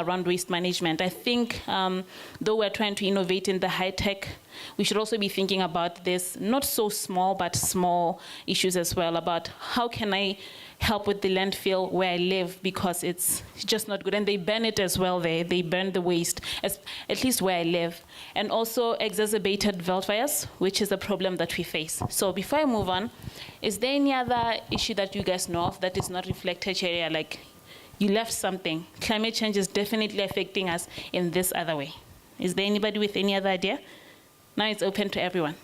around waste management. I think though we're trying to innovate in the high tech, we should also be thinking about this, not so small, but small issues as well, about how can I help with the landfill where I live, because it's just not good. And they burn it as well there. They burn the waste, at least where I live. And also exacerbated wildfires, which is a problem that we face. So before I move on, is there any other issue that you guys know of that is not reflected here? Like you left something. Climate change is definitely affecting us in this other way. Is there anybody with any other idea? Now it's open to everyone.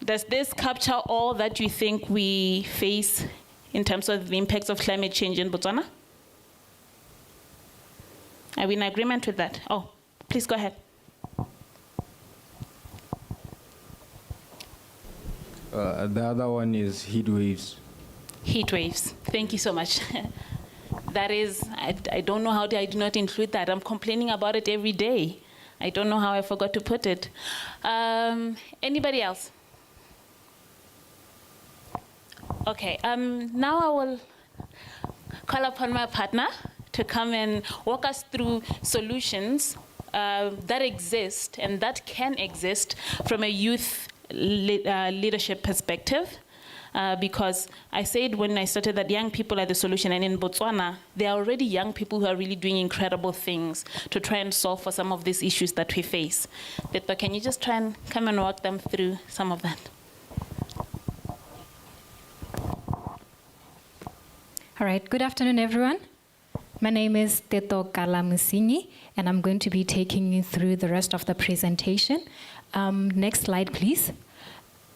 Does this capture all that you think we face in terms of the impacts of climate change in Botswana? Are we in agreement with that? Oh, please go ahead. The other one is heat waves. Heat waves. Thank you so much. That is, I don't know how I do not include that. I'm complaining about it every day. I don't know how I forgot to put it. Anybody else? Okay, now I will call upon my partner to come and walk us through solutions that exist and that can exist from a youth leadership perspective. Because I said when I started that young people are the solution, and in Botswana, there are already young people who are really doing incredible things to try and solve for some of these issues that we face. But can you just try and come and walk them through some of that? All right, good afternoon, everyone. My name is Teto Kalamusinyi, and I'm going to be taking you through the rest of the presentation. Next slide, please.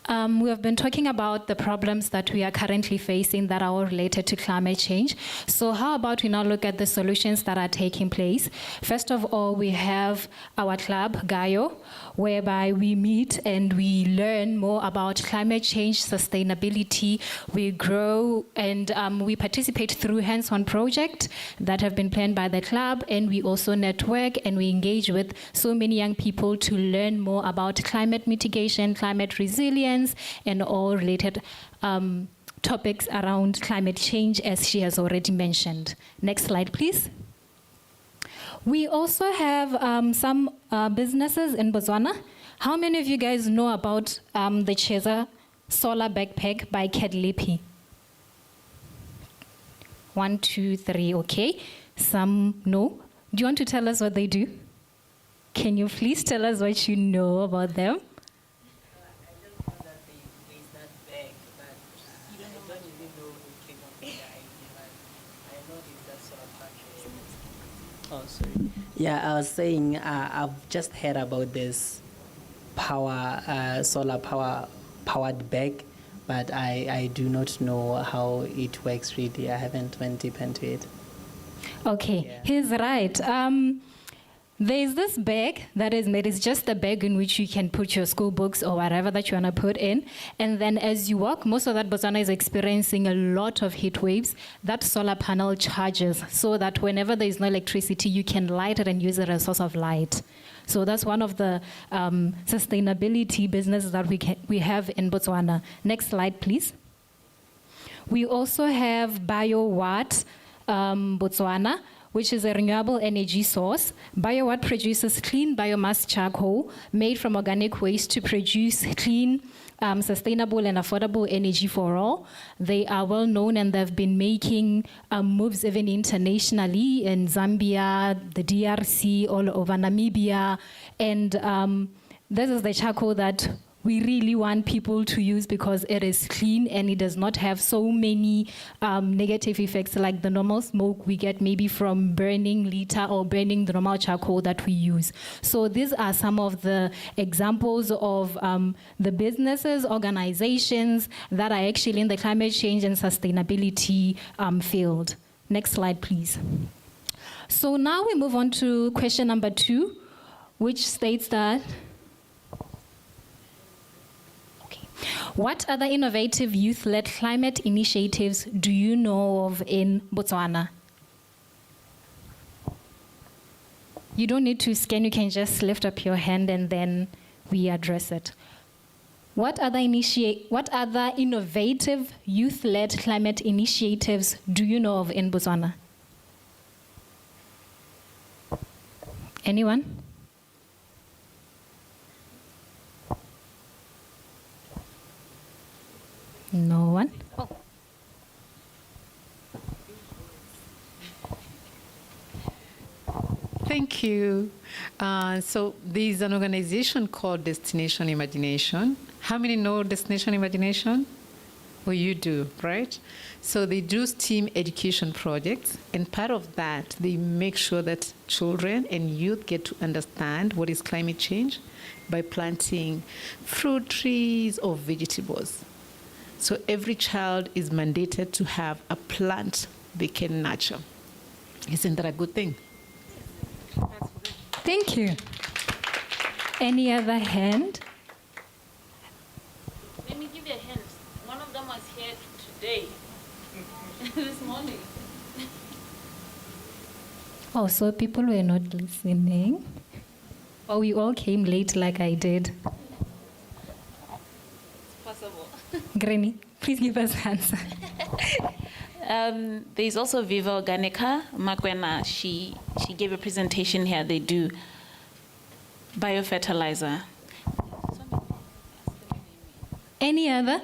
We have been talking about the problems that we are currently facing that are related to climate change. So how about we now look at the solutions that are taking place? First of all, we have our club, GAYO, whereby we meet and we learn more about climate change, sustainability. We grow and we participate through hands-on projects that have been planned by the club, and we also network and we engage with so many young people to learn more about climate mitigation, climate resilience, and all related topics around climate change, as she has already mentioned. Next slide, please. We also have some businesses in Botswana. How many of you guys know about the Cheza solar backpack by Kedlipi? 1, 2, 3, okay. Some know. Do you want to tell us what they do? Can you please tell us what you know about them? Oh, sorry. Yeah, I was saying I've just heard about this solar powered bag, but I do not know how it works really. I haven't went deep into it. Okay, yeah. He's right. There's this bag that is made. It's just a bag in which you can put your school books or whatever that you want to put in. And then as you walk, most of that Botswana is experiencing a lot of heat waves. That solar panel charges so that whenever there is no electricity, you can light it and use it as a source of light. So that's one of the sustainability businesses that we have in Botswana. Next slide, please. We also have BioWatt Botswana, which is a renewable energy source. BioWatt produces clean biomass charcoal made from organic waste to produce clean, sustainable and affordable energy for all. They are well known and they've been making moves even internationally in Zambia, the DRC, all over Namibia. And this is the charcoal that we really want people to use because it is clean and it does not have so many negative effects like the normal smoke we get maybe from burning litter or burning the normal charcoal that we use. So these are some of the examples of the businesses, organizations that are actually in the climate change and sustainability field. Next slide, please. So now we move on to question number 2, which states that what other innovative youth-led climate initiatives do you know of in Botswana? You don't need to scan, you can just lift up your hand and then we address it. What other innovative youth-led climate initiatives do you know of in Botswana? Anyone? No one? Oh. Thank you. So there's an organization called Destination Imagination. How many know Destination Imagination? Well, you do, right? So they do STEAM education projects, and part of that, they make sure that children and youth get to understand what is climate change by planting fruit trees or vegetables. So every child is mandated to have a plant they can nurture. Isn't that a good thing? Thank you. Any other hand? Let me give you a hint. One of them was here today, this morning. Oh, so people were not listening? Or we all came late like I did? It's possible. Granny, please give us an answer. There's also Viva Organica. Makwena, she gave a presentation here. They do biofertilizer. Any other?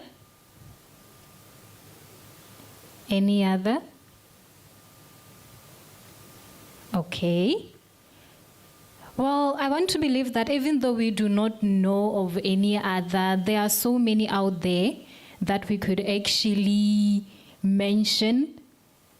Any other? Okay. Well, I want to believe that even though we do not know of any other, there are so many out there that we could actually mention.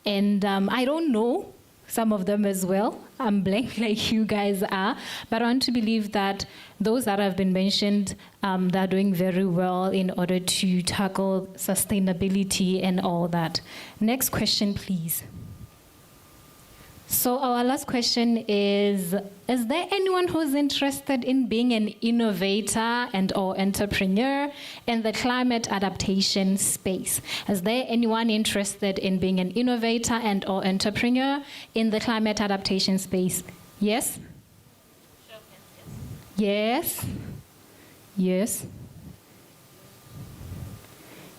And I don't know some of them as well. I'm blank like you guys are. But I want to believe that those that have been mentioned, they're doing very well in order to tackle sustainability and all that. Next question, please. So our last question is there anyone who's interested in being an innovator and or entrepreneur in the climate adaptation space? Is there anyone interested in being an innovator and or entrepreneur in the climate adaptation space? Yes? Yes? Yes?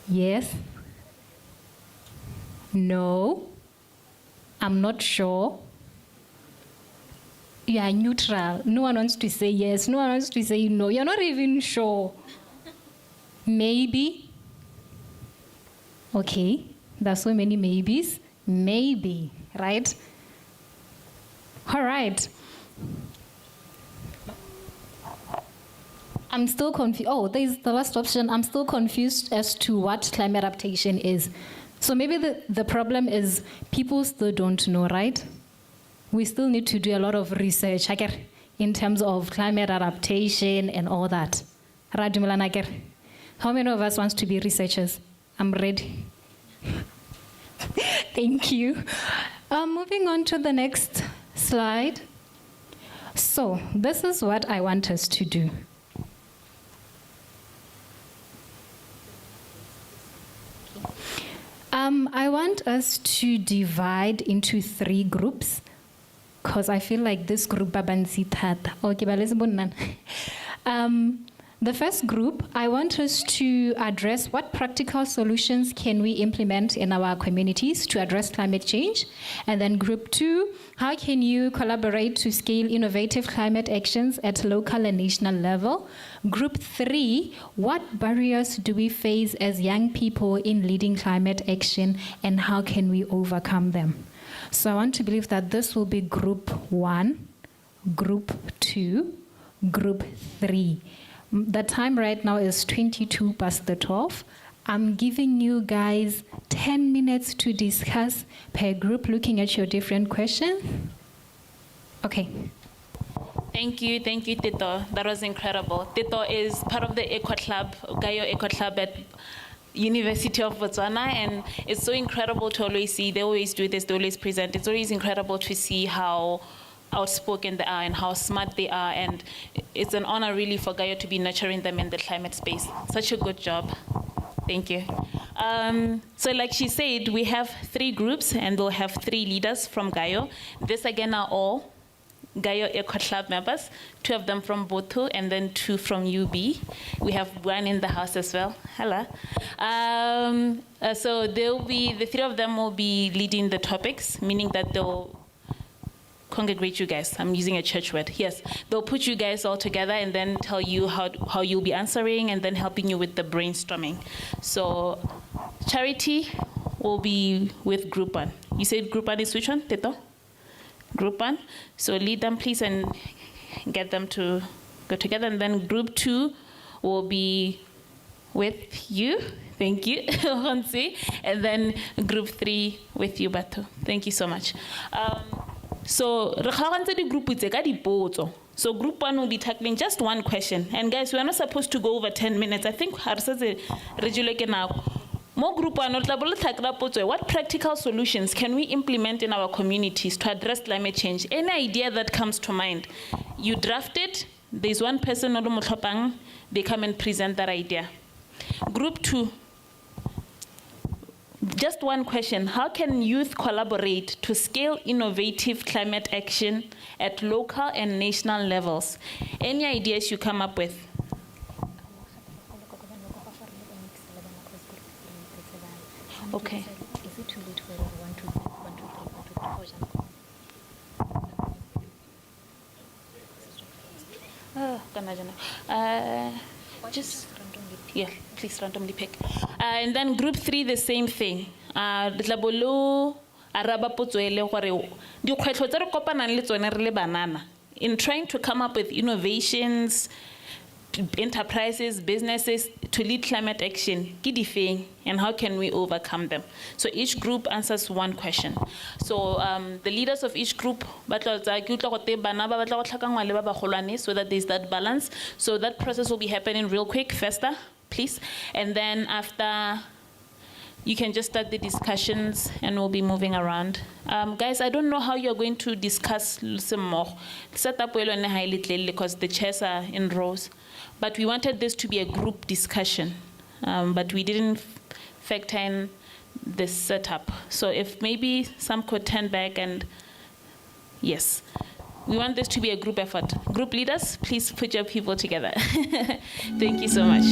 Yes? No? I'm not sure. You are neutral. No one wants to say yes. No one wants to say no. You're not even sure. Maybe. Okay. There's so many maybes. Maybe, right? All right. I'm still confused. Oh, there's the last option. I'm still confused as to what climate adaptation is. So maybe the problem is people still don't know, right? We still need to do a lot of research in terms of climate adaptation and all that. How many of us wants to be researchers? I'm ready. Thank you. Moving on to the next slide. So this is what I want us to do. I want us to divide into 3 groups because I feel like this group the first group, I want us to address what practical solutions can we implement in our communities to address climate change. And then group 2, how can you collaborate to scale innovative climate actions at local and national level? Group 3, what barriers do we face as young people in leading climate action and how can we overcome them? So I want to believe that this will be group 1, group 2, group 3. The time right now is 22 past the 12. I'm giving you guys 10 minutes to discuss per group, looking at your different questions. Okay. Thank you, Tito. That was incredible. Tito is part of the Eco Club, GAYO Eco Club at University of Botswana, and it's so incredible to always see. They always do this, they always present. It's always incredible to see how outspoken they are and how smart they are, and it's an honor really for GAYO to be nurturing them in the climate space. Such a good job. Thank you. So like she said, we have 3 groups and we'll have 3 leaders from GAYO. This again are all GAYO Eco Club members, 2 of them from Botu, and then 2 from UB. We have one in the house as well. Hello. So the 3 of them will be leading the topics, meaning that they'll congregate you guys. I'm using a church word. Yes, they'll put you guys all together and then tell you how you'll be answering and then helping you with the brainstorming. So Charity will be with group 1. You said group 1 is which one, Teto? Group 1. So lead them, please, and get them to go together. And then group 2 will be with you. Thank you, Hansi. And then group 3 with you, Batu. Thank you so much. So group 1 will be tackling just one question. And guys, we are not supposed to go over 10 minutes. I think more group 1, what practical solutions can we implement in our communities to address climate change? Any idea that comes to mind, you draft it, there's one person, they come and present that idea. Group 2, just one question. How can youth collaborate to scale innovative climate action at local and national levels? Any ideas you come up with? Okay. Is it too late for 1, 2, 3, 1, 2, 3, Just yeah, please randomly pick. And then group 3, the same thing. In trying to come up with innovations, enterprises, businesses to lead climate action, and how can we overcome them? So each group answers one question. So the leaders of each group, so that there's that balance. So that process will be happening real quick, faster, please. And then after, you can just start the discussions and we'll be moving around. Guys, I don't know how you're going to discuss some more. Because the chairs are in rows. But we wanted this to be a group discussion. But we didn't factor in this setup. So if maybe some could turn back and, yes. We want this to be a group effort. Group leaders, please put your people together. Thank you so much.